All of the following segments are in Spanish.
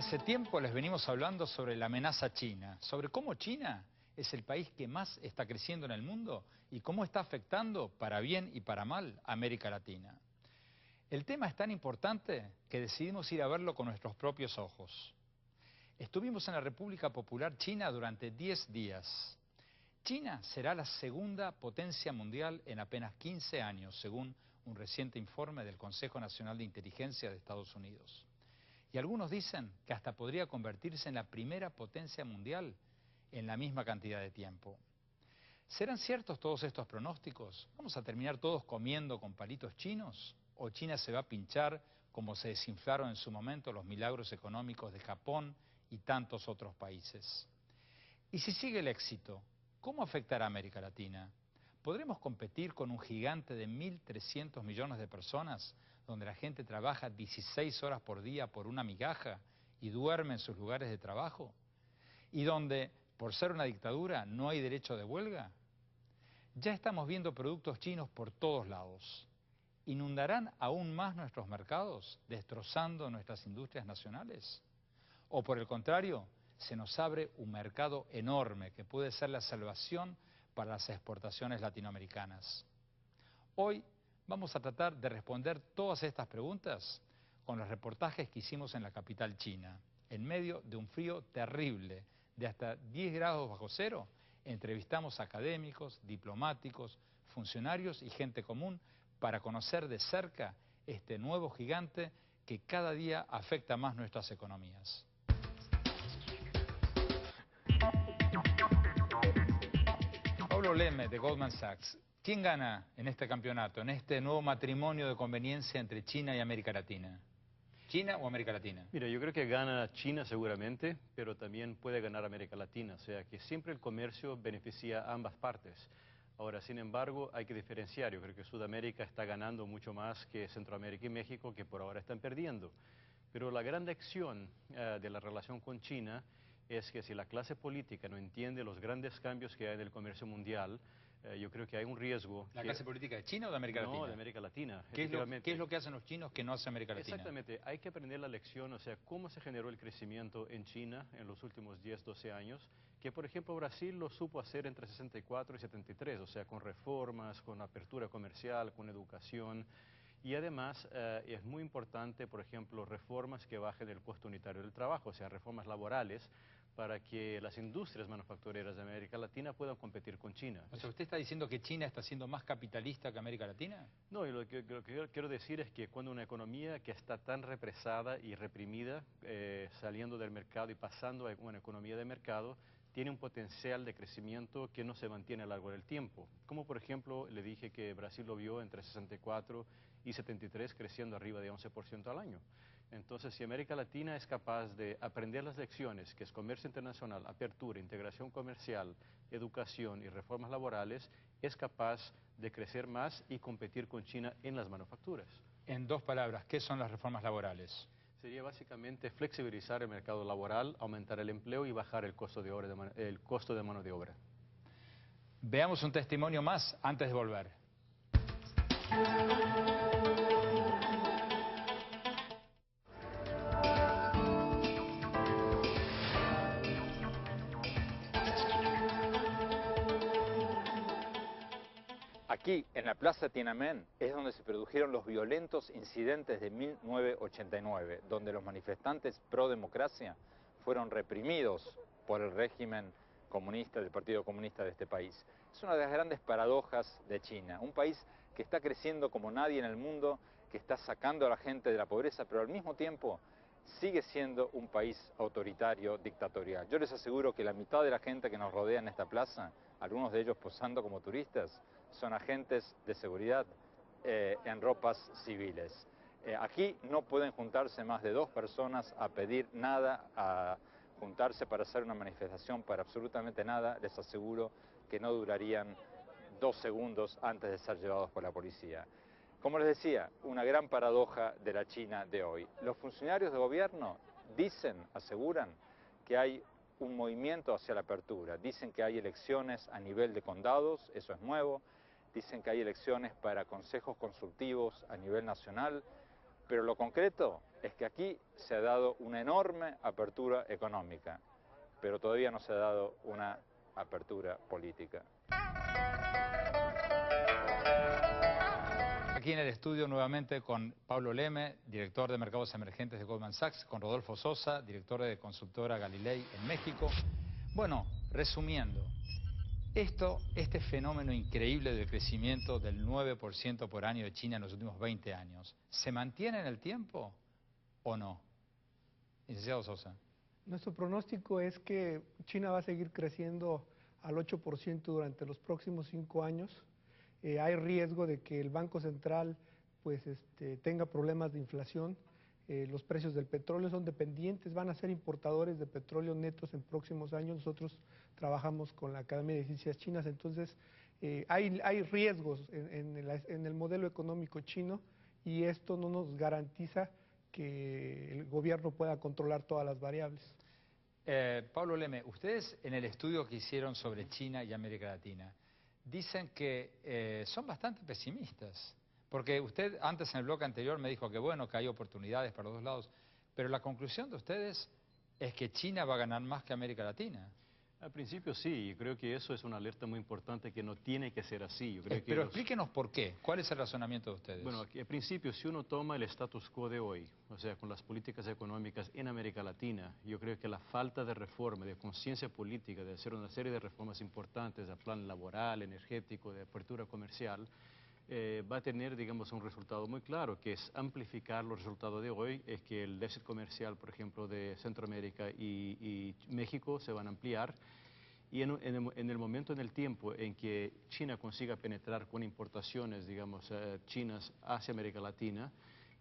Hace tiempo les venimos hablando sobre la amenaza china, sobre cómo China es el país que más está creciendo en el mundo y cómo está afectando, para bien y para mal, a América Latina. El tema es tan importante que decidimos ir a verlo con nuestros propios ojos. Estuvimos en la República Popular China durante 10 días. China será la segunda potencia mundial en apenas 15 años, según un reciente informe del Consejo Nacional de Inteligencia de Estados Unidos. Y algunos dicen que hasta podría convertirse en la primera potencia mundial en la misma cantidad de tiempo. ¿Serán ciertos todos estos pronósticos? ¿Vamos a terminar todos comiendo con palitos chinos? ¿O China se va a pinchar como se desinflaron en su momento los milagros económicos de Japón y tantos otros países? Y si sigue el éxito, ¿cómo afectará a América Latina? ¿Podremos competir con un gigante de 1.300 millones de personas, donde la gente trabaja 16 horas por día por una migaja y duerme en sus lugares de trabajo? ¿Y donde, por ser una dictadura, no hay derecho de huelga? Ya estamos viendo productos chinos por todos lados. ¿Inundarán aún más nuestros mercados, destrozando nuestras industrias nacionales? ¿O por el contrario, se nos abre un mercado enorme que puede ser la salvación para las exportaciones latinoamericanas? Hoy vamos a tratar de responder todas estas preguntas con los reportajes que hicimos en la capital china. En medio de un frío terrible, de hasta 10 grados bajo cero, entrevistamos a académicos, diplomáticos, funcionarios y gente común para conocer de cerca este nuevo gigante que cada día afecta más nuestras economías. Pablo Leme, de Goldman Sachs. ¿Quién gana en este campeonato, en este nuevo matrimonio de conveniencia entre China y América Latina? ¿China o América Latina? Mira, yo creo que gana China seguramente, pero también puede ganar América Latina. O sea, que siempre el comercio beneficia a ambas partes. Ahora, sin embargo, hay que diferenciar. Yo creo que Sudamérica está ganando mucho más que Centroamérica y México, que por ahora están perdiendo. Pero la gran lección de la relación con China es que si la clase política no entiende los grandes cambios que hay en el comercio mundial, yo creo que hay un riesgo. ¿La clase política de China o de América Latina? No, de América Latina. ¿Qué es lo que hacen los chinos que no hace América Latina? Exactamente, hay que aprender la lección, o sea, cómo se generó el crecimiento en China en los últimos 10, 12 años, que por ejemplo Brasil lo supo hacer entre 64 y 73, o sea, con reformas, con apertura comercial, con educación. Y además es muy importante, por ejemplo, reformas que bajen el costo unitario del trabajo, o sea, reformas laborales, para que las industrias manufactureras de América Latina puedan competir con China. O sea, ¿usted está diciendo que China está siendo más capitalista que América Latina? No, y lo que yo quiero decir es que cuando una economía que está tan represada y reprimida, saliendo del mercado y pasando a una economía de mercado, tiene un potencial de crecimiento que no se mantiene a lo largo del tiempo. Como por ejemplo, le dije que Brasil lo vio entre 64 y 73 creciendo arriba de 11% al año. Entonces, si América Latina es capaz de aprender las lecciones, que es comercio internacional, apertura, integración comercial, educación y reformas laborales, es capaz de crecer más y competir con China en las manufacturas. En dos palabras, ¿qué son las reformas laborales? Sería básicamente flexibilizar el mercado laboral, aumentar el empleo y bajar el costo de mano de obra. Veamos un testimonio más antes de volver. Aquí, en la Plaza Tiananmen, es donde se produjeron los violentos incidentes de 1989, donde los manifestantes pro democracia fueron reprimidos por el régimen comunista, del Partido Comunista de este país. Es una de las grandes paradojas de China, un país que está creciendo como nadie en el mundo, que está sacando a la gente de la pobreza, pero al mismo tiempo sigue siendo un país autoritario, dictatorial. Yo les aseguro que la mitad de la gente que nos rodea en esta plaza, algunos de ellos posando como turistas, son agentes de seguridad en ropas civiles. Aquí no pueden juntarse más de 2 personas a pedir nada, a juntarse para hacer una manifestación para absolutamente nada. Les aseguro que no durarían 2 segundos antes de ser llevados por la policía. Como les decía, una gran paradoja de la China de hoy. Los funcionarios de gobierno dicen, aseguran, que hay un movimiento hacia la apertura. Dicen que hay elecciones a nivel de condados, eso es nuevo. Dicen que hay elecciones para consejos consultivos a nivel nacional. Pero lo concreto es que aquí se ha dado una enorme apertura económica, pero todavía no se ha dado una apertura política. Aquí en el estudio nuevamente con Pablo Leme, director de Mercados Emergentes de Goldman Sachs, con Rodolfo Sosa, director de consultora Galilei en México. Bueno, resumiendo, este fenómeno increíble del crecimiento del 9% por año de China en los últimos 20 años, ¿se mantiene en el tiempo o no? Licenciado Sosa. Nuestro pronóstico es que China va a seguir creciendo al 8% durante los próximos 5 años. Hay riesgo de que el Banco Central tenga problemas de inflación. Los precios del petróleo son dependientes, van a ser importadores de petróleo netos en próximos años. Nosotros trabajamos con la Academia de Ciencias Chinas, entonces hay riesgos en el modelo económico chino y esto no nos garantiza que el gobierno pueda controlar todas las variables. Pablo Leme, ustedes en el estudio que hicieron sobre China y América Latina, dicen que son bastante pesimistas, porque usted antes en el bloque anterior me dijo que bueno, que hay oportunidades para los dos lados, pero la conclusión de ustedes es que China va a ganar más que América Latina. Al principio sí, y creo que eso es una alerta muy importante que no tiene que ser así. Yo creo que pero explíquenos por qué, ¿cuál es el razonamiento de ustedes? Bueno, al principio si uno toma el status quo de hoy, o sea, con las políticas económicas en América Latina, yo creo que la falta de reforma, de conciencia política, de hacer una serie de reformas importantes al plan laboral, energético, de apertura comercial, va a tener, digamos, un resultado muy claro, que es amplificar los resultados de hoy, es que el déficit comercial, por ejemplo, de Centroamérica y México se van a ampliar, y en el momento, en el tiempo en que China consiga penetrar con importaciones, digamos, chinas hacia América Latina,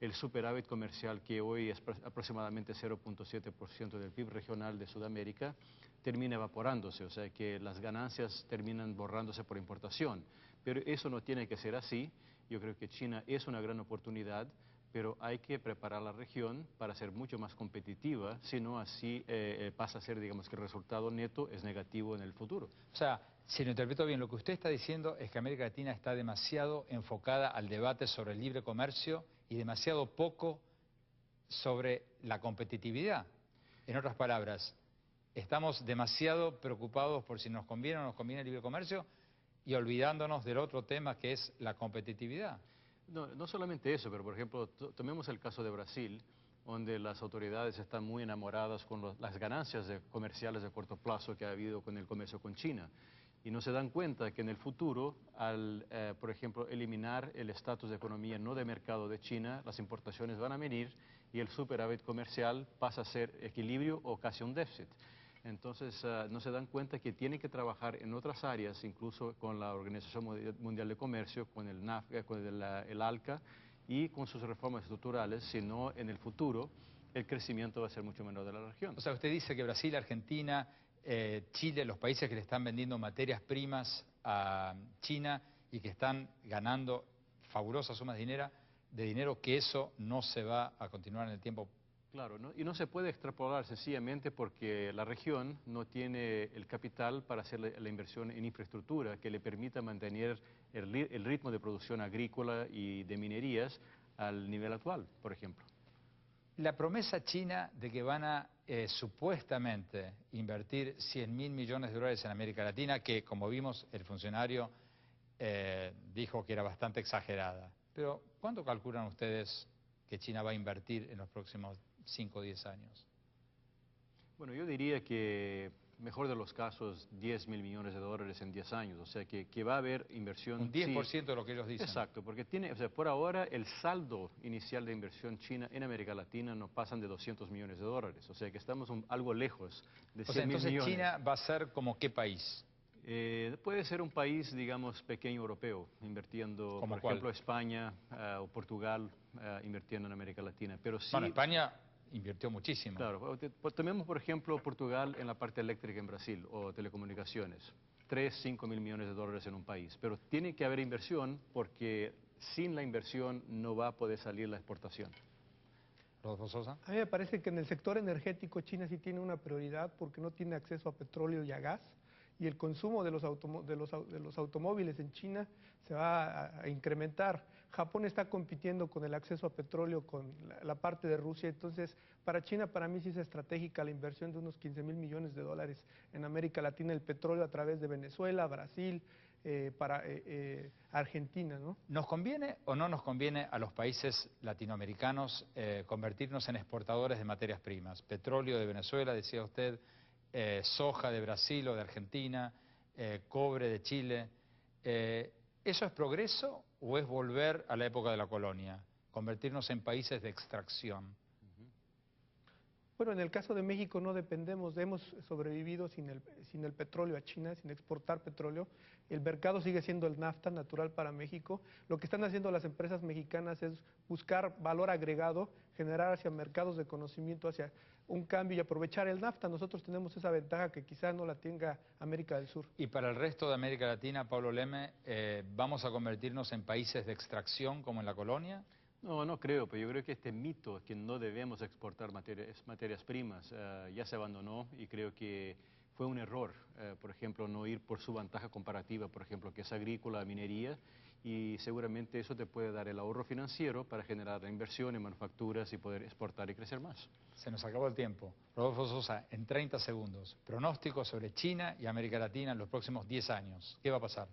el superávit comercial que hoy es aproximadamente 0.7% del PIB regional de Sudamérica, termina evaporándose, o sea que las ganancias terminan borrándose por importación. Pero eso no tiene que ser así. Yo creo que China es una gran oportunidad, pero hay que preparar la región para ser mucho más competitiva, si no así pasa a ser, digamos, que el resultado neto es negativo en el futuro. O sea, si lo interpreto bien, lo que usted está diciendo es que América Latina está demasiado enfocada al debate sobre el libre comercio y demasiado poco sobre la competitividad. En otras palabras, estamos demasiado preocupados por si nos conviene o no nos conviene el libre comercio y olvidándonos del otro tema que es la competitividad. No, no solamente eso, pero por ejemplo, tomemos el caso de Brasil, donde las autoridades están muy enamoradas con las ganancias comerciales de corto plazo que ha habido con el comercio con China. Y no se dan cuenta que en el futuro, al, por ejemplo, eliminar el estatus de economía no de mercado de China, las importaciones van a venir y el superávit comercial pasa a ser equilibrio o casi un déficit. Entonces, no se dan cuenta que tienen que trabajar en otras áreas, incluso con la Organización Mundial de Comercio, con el NAFTA, con el ALCA y con sus reformas estructurales, si no, en el futuro el crecimiento va a ser mucho menor de la región. O sea, usted dice que Brasil, Argentina, Chile, los países que le están vendiendo materias primas a China y que están ganando fabulosas sumas de dinero, que eso no se va a continuar en el tiempo. Claro, ¿no? Y no se puede extrapolar sencillamente porque la región no tiene el capital para hacer la inversión en infraestructura que le permita mantener el ritmo de producción agrícola y de minerías al nivel actual, por ejemplo. La promesa china de que van a supuestamente invertir 100.000 millones de dólares en América Latina, que como vimos el funcionario dijo que era bastante exagerada. Pero ¿cuánto calculan ustedes que China va a invertir en los próximos 5 o 10 años? Bueno, yo diría que, mejor de los casos, 10.000 millones de dólares en 10 años. O sea, que va a haber inversión. Un 10% sí, de lo que ellos dicen. Exacto, porque o sea, por ahora el saldo inicial de inversión china en América Latina no pasan de 200 millones de dólares. O sea, que estamos algo lejos de 100.000 millones. O sea, entonces China va a ser como ¿qué país? Puede ser un país, digamos, pequeño europeo, invirtiendo, por ejemplo, España o Portugal, invirtiendo en América Latina. Pero sí, bueno, España invirtió muchísimo. Claro, tomemos por ejemplo Portugal en la parte eléctrica en Brasil o telecomunicaciones. 3, 5 mil millones de dólares en un país. Pero tiene que haber inversión porque sin la inversión no va a poder salir la exportación. Rodolfo Sosa. A mí me parece que en el sector energético China sí tiene una prioridad porque no tiene acceso a petróleo y a gas y el consumo de los automóviles en China se va a incrementar. Japón está compitiendo con el acceso a petróleo con la parte de Rusia, entonces para China, para mí sí es estratégica la inversión de unos 15,000 millones de dólares en América Latina, el petróleo a través de Venezuela, Brasil, para Argentina, ¿no? ¿Nos conviene o no nos conviene a los países latinoamericanos convertirnos en exportadores de materias primas? Petróleo de Venezuela, decía usted, soja de Brasil o de Argentina, cobre de Chile. ¿Eso es progreso o es volver a la época de la colonia? Convertirnos en países de extracción. Bueno, en el caso de México no dependemos, hemos sobrevivido sin el petróleo a China, sin exportar petróleo. El mercado sigue siendo el NAFTA natural para México. Lo que están haciendo las empresas mexicanas es buscar valor agregado, generar hacia mercados de conocimiento, hacia un cambio y aprovechar el NAFTA. Nosotros tenemos esa ventaja que quizás no la tenga América del Sur. Y para el resto de América Latina, Pablo Leme, ¿vamos a convertirnos en países de extracción como en la colonia? No, no creo, pero yo creo que este mito que no debemos exportar materias primas ya se abandonó y creo que fue un error, por ejemplo, no ir por su ventaja comparativa, por ejemplo, que es agrícola, minería, y seguramente eso te puede dar el ahorro financiero para generar la inversión en manufacturas y poder exportar y crecer más. Se nos acabó el tiempo. Rodolfo Sosa, en 30 segundos, pronóstico sobre China y América Latina en los próximos 10 años. ¿Qué va a pasar?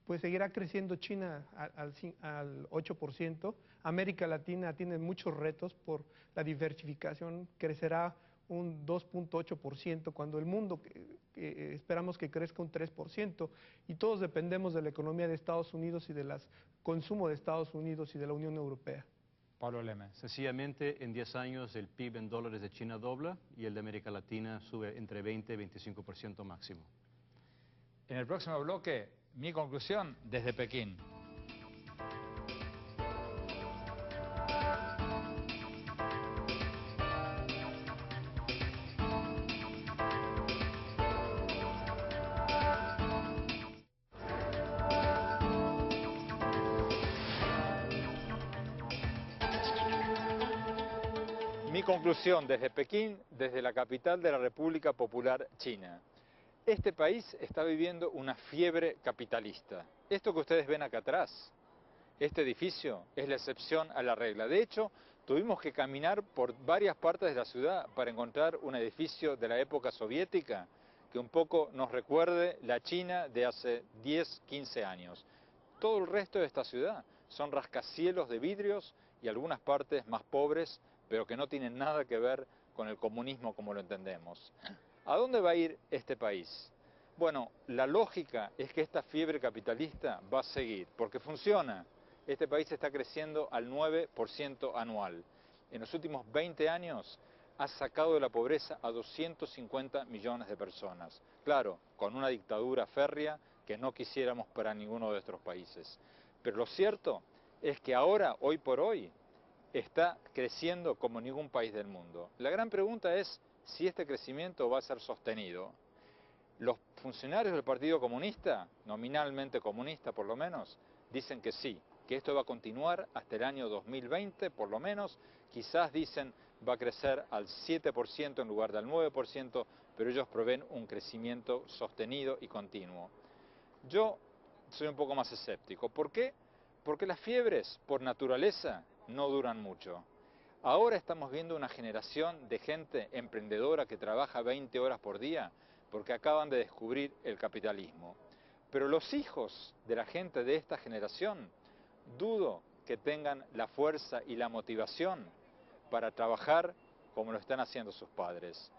Pues seguirá creciendo China al 8%. América Latina tiene muchos retos por la diversificación, crecerá un 2.8%, cuando el mundo esperamos que crezca un 3%, y todos dependemos de la economía de Estados Unidos y del consumo de Estados Unidos y de la Unión Europea. Pablo Leme. Sencillamente, en 10 años el PIB en dólares de China dobla y el de América Latina sube entre 20 y 25% máximo. En el próximo bloque, mi conclusión desde Pekín. Mi conclusión desde Pekín, desde la capital de la República Popular China. Este país está viviendo una fiebre capitalista. Esto que ustedes ven acá atrás, este edificio, es la excepción a la regla. De hecho, tuvimos que caminar por varias partes de la ciudad para encontrar un edificio de la época soviética que un poco nos recuerde la China de hace 10, 15 años. Todo el resto de esta ciudad son rascacielos de vidrios y algunas partes más pobres, pero que no tienen nada que ver con el comunismo como lo entendemos. ¿A dónde va a ir este país? Bueno, la lógica es que esta fiebre capitalista va a seguir, porque funciona. Este país está creciendo al 9% anual. En los últimos 20 años ha sacado de la pobreza a 250 millones de personas. Claro, con una dictadura férrea que no quisiéramos para ninguno de nuestros países. Pero lo cierto es que ahora, hoy por hoy, está creciendo como ningún país del mundo. La gran pregunta es si este crecimiento va a ser sostenido. Los funcionarios del Partido Comunista, nominalmente comunista por lo menos, dicen que sí, que esto va a continuar hasta el año 2020 por lo menos. Quizás dicen va a crecer al 7% en lugar del 9%, pero ellos prevén un crecimiento sostenido y continuo. Yo soy un poco más escéptico. ¿Por qué? Porque las fiebres, por naturaleza, no duran mucho. Ahora estamos viendo una generación de gente emprendedora que trabaja 20 horas por día porque acaban de descubrir el capitalismo. Pero los hijos de la gente de esta generación, dudo que tengan la fuerza y la motivación para trabajar como lo están haciendo sus padres.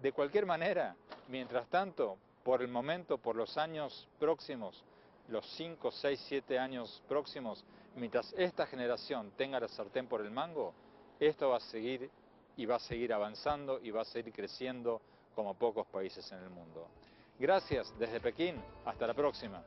De cualquier manera, mientras tanto, por el momento, por los años próximos, los 5, 6, 7 años próximos, mientras esta generación tenga la sartén por el mango, esto va a seguir y va a seguir avanzando y va a seguir creciendo como pocos países en el mundo. Gracias desde Pekín, hasta la próxima.